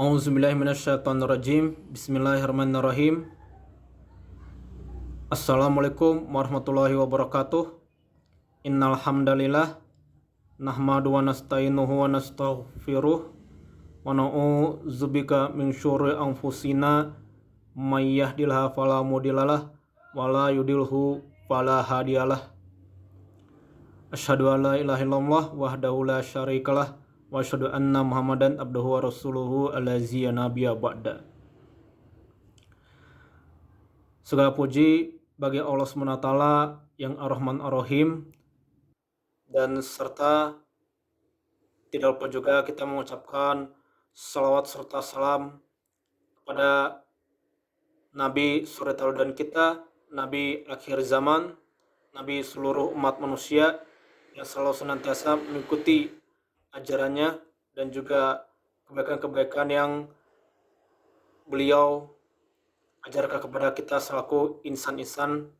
Auzubillahiminasyaitonirrajim. Bismillahirrahmanirrahim. Assalamualaikum warahmatullahi wabarakatuh. Innal hamdalillah nahmadu wa nasta'inuhu wa nastaghfiruh wa na'udzubika min syururi anfusina may yahdihillahu fala mudhillalah wa la yudhilhu fala hadiyalah. Asyhadu an la ilaha illallah wahdahu la syarikalah wa asyhadu anna Muhammadan abduhu wa rasuluhu allazi nabiyya ba'da. Segala puji bagi Allah SWT yang Ar-Rahman Ar-Rahim, dan serta tidak lupa juga kita mengucapkan salawat serta salam kepada Nabi suri tauladan kita, Nabi akhir zaman, Nabi seluruh umat manusia yang selalu senantiasa mengikuti ajarannya dan juga kebaikan-kebaikan yang beliau ajarkan kepada kita selaku insan-insan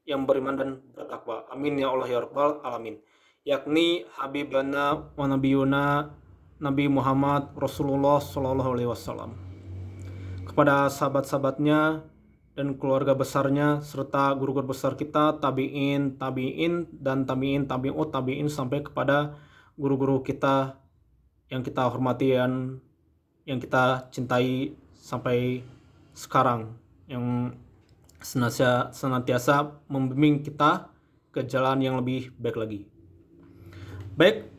yang beriman dan bertakwa. Amin ya Allah ya Rabbal alamin. Yakni Habibana wa Nabiyuna Nabi Muhammad Rasulullah Sallallahu Alaihi Wasallam. Kepada sahabat-sahabatnya dan keluarga besarnya serta guru-guru besar kita, tabi'in dan tabi'in sampai kepada guru-guru kita yang kita hormati dan yang kita cintai sampai sekarang, yang senantiasa membimbing kita ke jalan yang lebih baik lagi. Baik,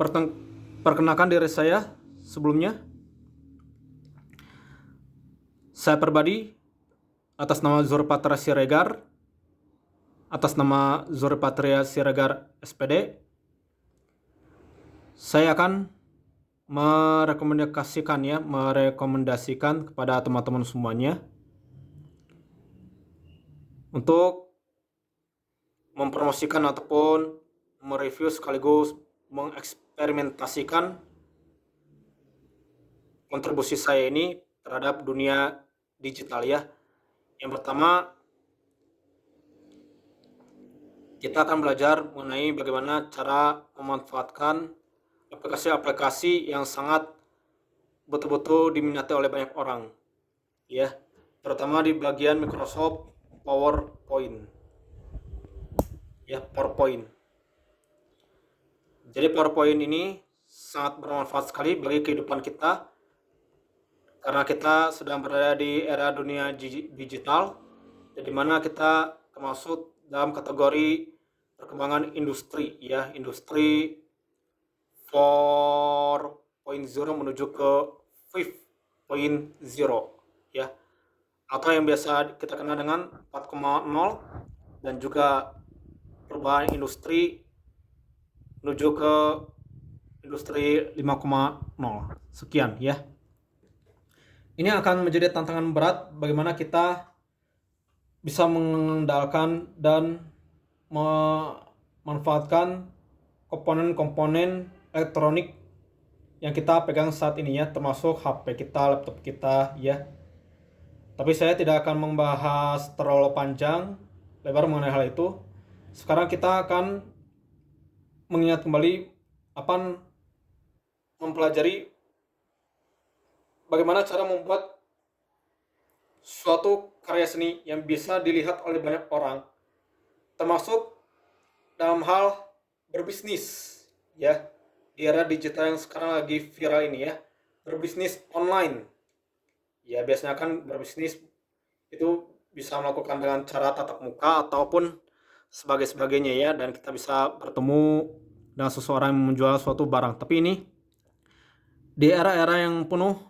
perkenalkan diri saya sebelumnya. Saya pribadi atas nama Zulpatria Siregar, SPD, saya akan merekomendasikan kepada teman-teman semuanya untuk mempromosikan ataupun mereview sekaligus mengeksperimentasikan kontribusi saya ini terhadap dunia digital ya. Yang pertama, kita akan belajar mengenai bagaimana cara memanfaatkan aplikasi-aplikasi yang sangat betul-betul diminati oleh banyak orang ya, terutama di bagian Microsoft PowerPoint ya, PowerPoint. Jadi PowerPoint ini sangat bermanfaat sekali bagi kehidupan kita karena kita sedang berada di era dunia digital, di mana kita termasuk dalam kategori perkembangan industri ya, industri 4.0 menuju ke 5.0 ya, atau yang biasa kita kenal dengan 4.0, dan juga perubahan industri menuju ke industri 5.0 sekian ya. Ini akan menjadi tantangan berat bagaimana kita bisa mengendalikan dan memanfaatkan komponen-komponen elektronik yang kita pegang saat ini ya, termasuk HP kita, laptop kita ya. Tapi saya tidak akan membahas terlalu panjang lebar mengenai hal itu. Sekarang kita akan mengingat kembali mempelajari bagaimana cara membuat suatu karya seni yang bisa dilihat oleh banyak orang, termasuk dalam hal berbisnis ya, di era digital yang sekarang lagi viral ini ya, berbisnis online ya. Biasanya kan berbisnis itu bisa melakukan dengan cara tatap muka ataupun sebagainya ya, dan kita bisa bertemu dengan seseorang yang menjual suatu barang. Tapi ini di era-era yang penuh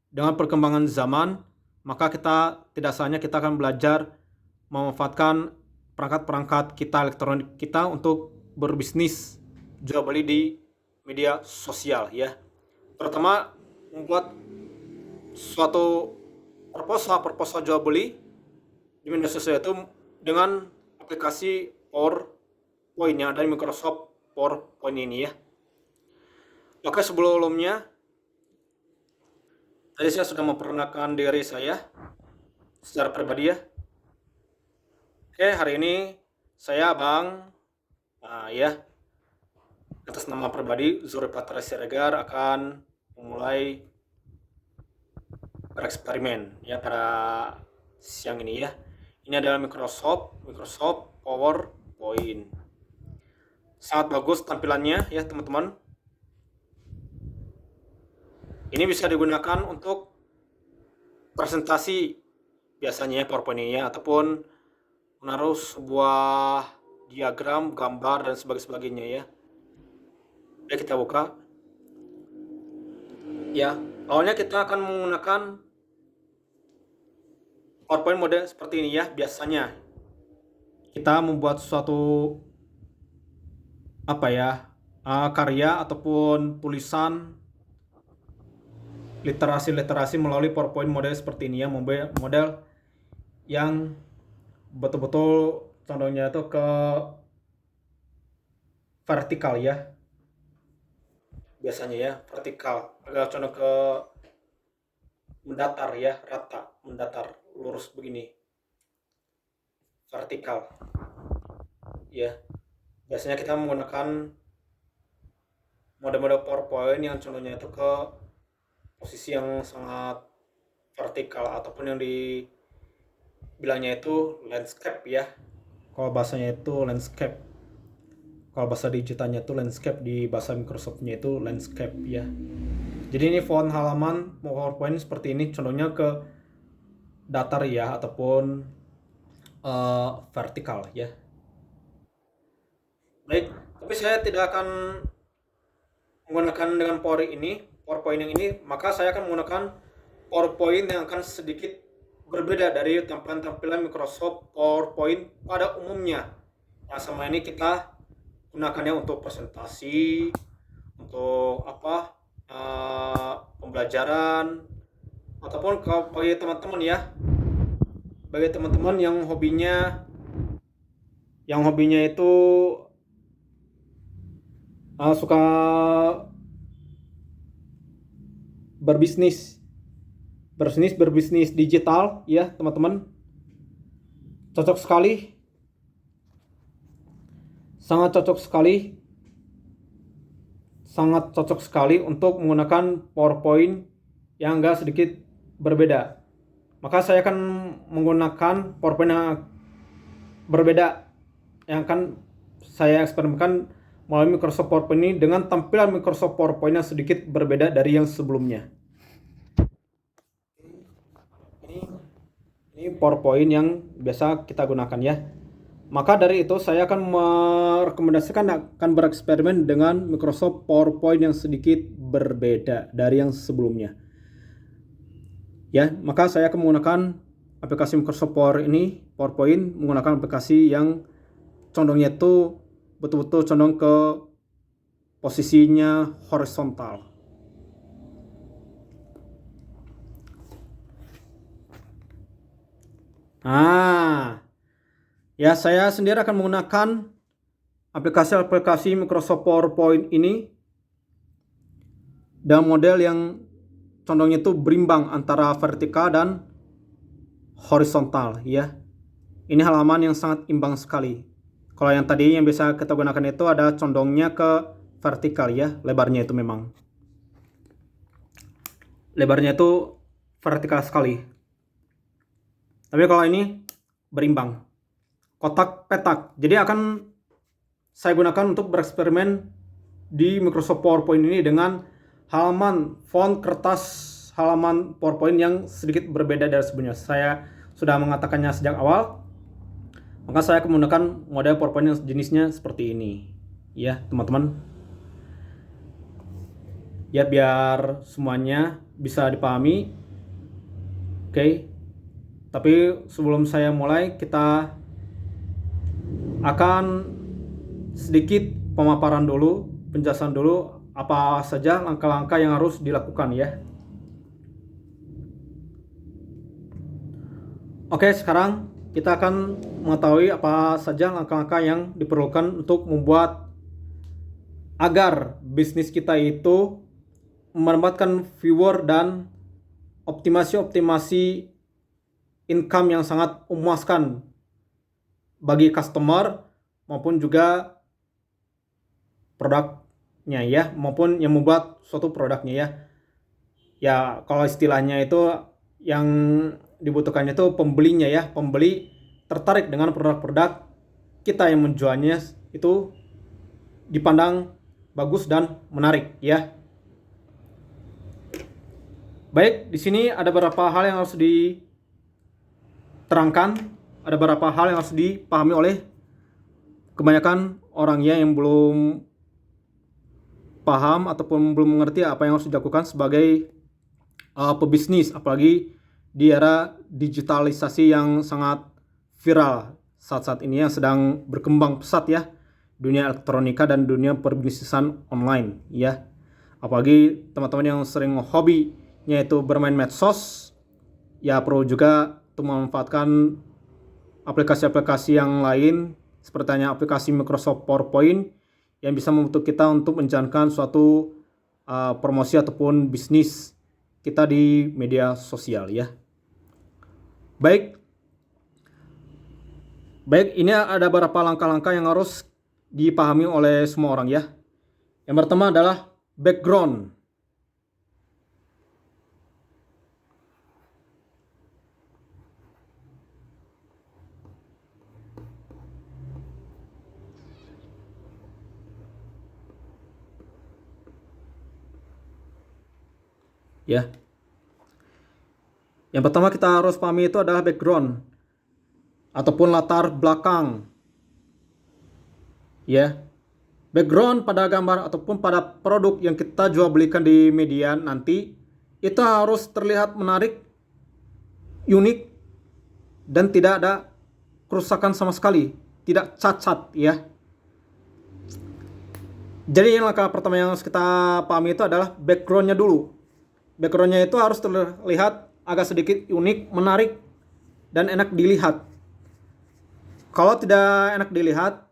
dengan perkembangan zaman, maka kita tidak saja kita akan belajar memanfaatkan perangkat-perangkat kita elektronik kita untuk berbisnis jual beli di media sosial ya. Pertama, membuat suatu proposal jual beli di media sosial itu dengan aplikasi PowerPoint yang ada di Microsoft PowerPoint ini ya. Oke, sebelumnya tadi saya sudah memperkenalkan diri saya secara pribadi ya. Oke, hari ini saya Abang ya, atas nama pribadi Zulpatria Siregar akan memulai bereksperimen ya pada siang ini ya. Ini adalah Microsoft PowerPoint. Sangat bagus tampilannya ya teman-teman. Ini bisa digunakan untuk presentasi biasanya ya PowerPoint ini ya, ataupun menaruh sebuah diagram, gambar dan sebagainya ya. Oke, kita buka. Ya, awalnya kita akan menggunakan PowerPoint mode seperti ini ya. Biasanya kita membuat suatu karya ataupun tulisan literasi melalui PowerPoint mode seperti ini ya, model yang betul-betul condongnya itu ke vertikal ya, biasanya ya vertikal, agak condong ke mendatar ya, rata, mendatar, lurus begini, vertikal ya. Biasanya kita menggunakan mode-mode PowerPoint yang condongnya itu ke posisi yang sangat vertikal, ataupun yang dibilangnya itu landscape ya. Kalau bahasanya itu landscape. Kalau bahasa digitalnya itu landscape, di bahasa Microsoftnya itu landscape ya. Jadi ini font halaman PowerPoint seperti ini condongnya ke datar ya, ataupun vertikal ya. Baik, tapi saya tidak akan menggunakan dengan PowerPoint yang ini, maka saya akan menggunakan PowerPoint yang akan sedikit berbeda dari tampilan Microsoft PowerPoint pada umumnya. Yang sama ini kita gunakannya untuk presentasi, untuk pembelajaran, ataupun bagi teman-teman ya, bagi teman-teman yang hobinya itu suka berbisnis digital ya teman-teman, cocok sekali, sangat cocok sekali untuk menggunakan PowerPoint yang agak sedikit berbeda. Maka saya akan menggunakan PowerPoint yang berbeda, yang akan saya eksperimenkan melalui Microsoft PowerPoint ini dengan tampilan Microsoft PowerPoint yang sedikit berbeda dari yang sebelumnya. Ini PowerPoint yang biasa kita gunakan ya. Maka dari itu saya akan merekomendasikan akan bereksperimen dengan Microsoft PowerPoint yang sedikit berbeda dari yang sebelumnya. Ya, maka saya akan menggunakan aplikasi Microsoft PowerPoint menggunakan aplikasi yang condongnya itu betul-betul condong ke posisinya horizontal. Ya, saya sendiri akan menggunakan aplikasi Microsoft PowerPoint ini dan model yang condongnya itu berimbang antara vertikal dan horizontal ya. Ini halaman yang sangat imbang sekali. Kalau yang tadi yang bisa kita gunakan itu ada condongnya ke vertikal ya, lebarnya itu memang. Lebarnya itu vertikal sekali. Tapi kalau ini berimbang. Kotak petak. Jadi akan saya gunakan untuk bereksperimen di Microsoft PowerPoint ini dengan halaman font kertas halaman PowerPoint yang sedikit berbeda dari sebelumnya. Saya sudah mengatakannya sejak awal. Maka saya akan menggunakan model PowerPoint yang jenisnya seperti ini. Ya, teman-teman. Ya, biar semuanya bisa dipahami. Oke. Tapi sebelum saya mulai, kita akan sedikit pemaparan dulu, penjelasan dulu apa saja langkah-langkah yang harus dilakukan ya. Oke, sekarang kita akan mengetahui apa saja langkah-langkah yang diperlukan untuk membuat agar bisnis kita itu mendapatkan viewer dan optimasi income yang sangat memuaskan bagi customer maupun juga produknya ya, maupun yang membuat suatu produknya ya. Ya, kalau istilahnya itu yang dibutuhkannya itu pembelinya ya. Pembeli tertarik dengan produk-produk kita yang menjualnya itu dipandang bagus dan menarik ya. Baik, di sini ada beberapa hal yang harus diterangkan, ada beberapa hal yang harus dipahami oleh kebanyakan orangnya yang belum paham ataupun belum mengerti apa yang harus dilakukan sebagai pebisnis, apalagi di era digitalisasi yang sangat viral saat-saat ini yang sedang berkembang pesat ya, dunia elektronika dan dunia perbisnisan online ya. Apalagi teman-teman yang sering hobinya itu bermain medsos ya, perlu juga untuk memanfaatkan aplikasi-aplikasi yang lain seperti aplikasi Microsoft PowerPoint yang bisa membantu kita untuk menjalankan suatu promosi ataupun bisnis kita di media sosial ya. Baik, ini ada beberapa langkah-langkah yang harus dipahami oleh semua orang ya. Yang pertama adalah background. Ya. Yang pertama kita harus pahami itu adalah background ataupun latar belakang. Ya. Background pada gambar ataupun pada produk yang kita jual belikan di media nanti itu harus terlihat menarik, unik, dan tidak ada kerusakan sama sekali, tidak cacat ya. Jadi yang langkah pertama yang harus kita pahami itu adalah backgroundnya dulu. Backgroundnya itu harus terlihat agak sedikit unik, menarik, dan enak dilihat. Kalau tidak enak dilihat,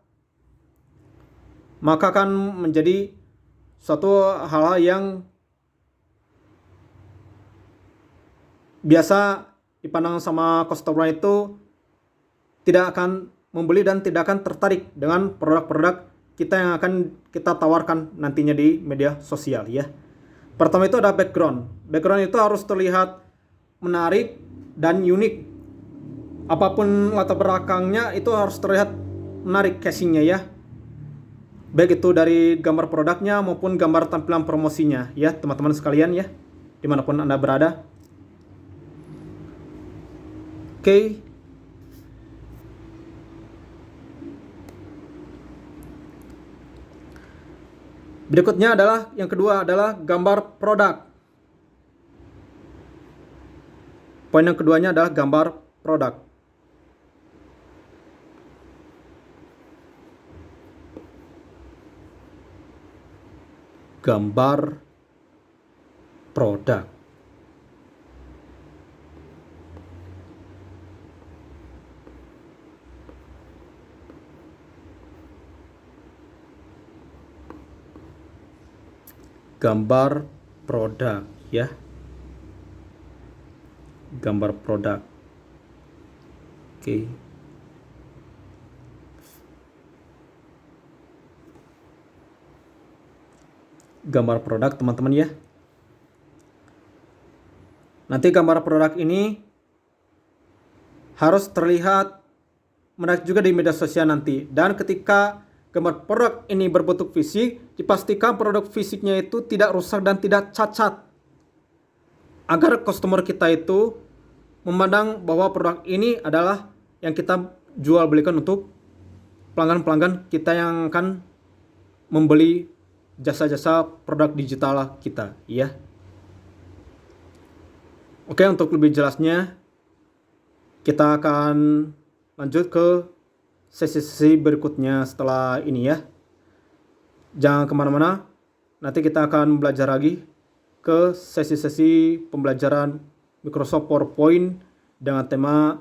maka akan menjadi suatu hal yang biasa dipandang sama customer itu tidak akan membeli dan tidak akan tertarik dengan produk-produk kita yang akan kita tawarkan nantinya di media sosial ya. Pertama itu ada background. Background itu harus terlihat menarik dan unik. Apapun latar belakangnya itu harus terlihat menarik casingnya ya. Baik itu dari gambar produknya maupun gambar tampilan promosinya ya teman-teman sekalian ya, dimanapun Anda berada. Oke. Berikutnya adalah yang kedua adalah gambar produk. Poin yang keduanya adalah gambar produk. Gambar produk. Gambar produk ya. Gambar produk. Oke. Gambar produk teman-teman ya. Nanti gambar produk ini harus terlihat menarik juga di media sosial nanti. Dan ketika gambar produk ini berbentuk fisik, dipastikan produk fisiknya itu tidak rusak dan tidak cacat. Agar customer kita itu memandang bahwa produk ini adalah yang kita jual belikan untuk pelanggan-pelanggan kita yang akan membeli jasa-jasa produk digital kita ya. Oke, untuk lebih jelasnya kita akan lanjut ke sesi-sesi berikutnya setelah ini ya. Jangan kemana-mana, nanti kita akan belajar lagi ke sesi-sesi pembelajaran Microsoft PowerPoint dengan tema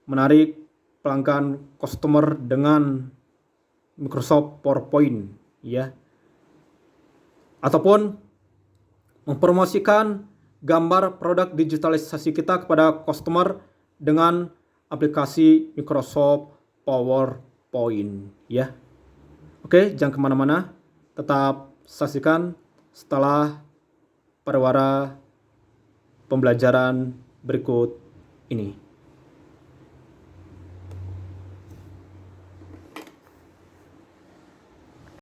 menarik pelanggan customer dengan Microsoft PowerPoint ya. Ataupun mempromosikan gambar produk digitalisasi kita kepada customer dengan aplikasi Microsoft PowerPoint ya. Oke, jangan kemana-mana, tetap saksikan setelah parwara pembelajaran berikut ini.